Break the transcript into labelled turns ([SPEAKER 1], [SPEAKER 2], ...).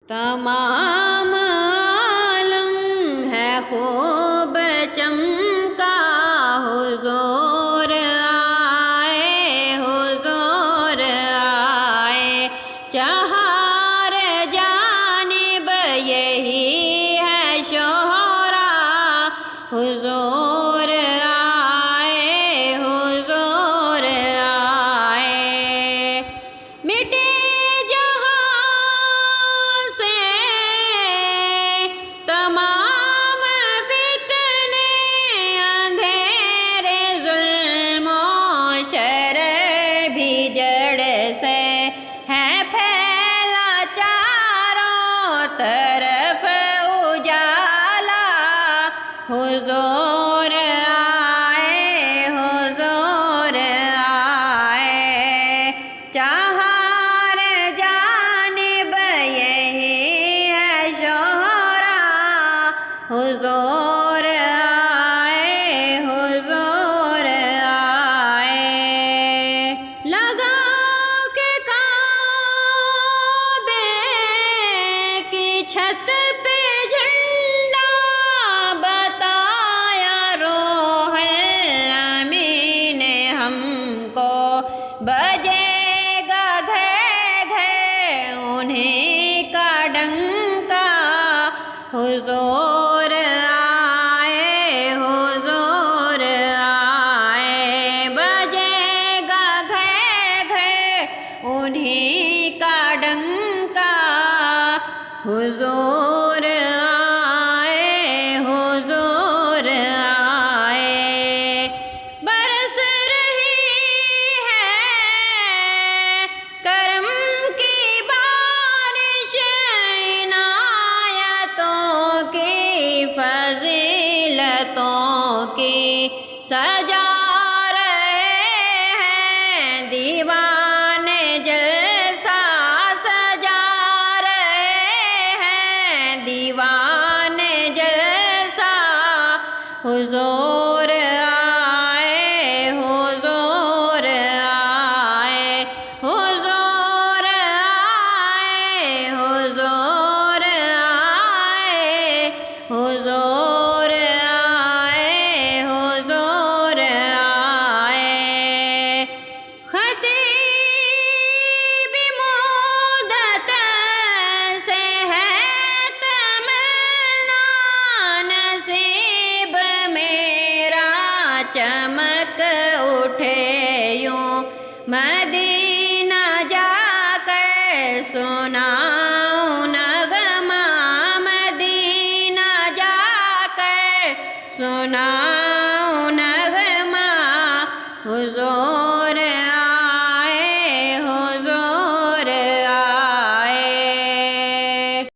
[SPEAKER 1] تمام عالم ہے خوب چمکا، حضور آئے، حضور آئے، چہار جانب یہی ہے شہرا، حضور آئے، حضور آئے، مٹے طرف اجالا، حضور آئے، حضور آئے، چہار جانب یہی ہے شہرا، حضور آئے، حضور آئے، لگا چھت پہ جھنڈا بتایا روح الامین ہم کو، بجے گا گھر گھر انہیں کا ڈنکا، حضور آئے، حضور آئے، بجے گا گھر گھر انہیں کا ڈنکا، حضور آئے، حضور آئے، برس رہی ہے کرم کی بارش، عنایتوں کی فضیلتوں کی سجا رہے ہیں دیوان جلسہ، سجا دیوان جلسہ، حضور آئے، حضور آئے، حضور آئے، حضور آئے، حضور آئے، حضور آئے، خطیب مدت سے ہے چمک اٹھے یوں مدینہ جا کر سناؤں نغمہ، مدینہ جا کر سناؤں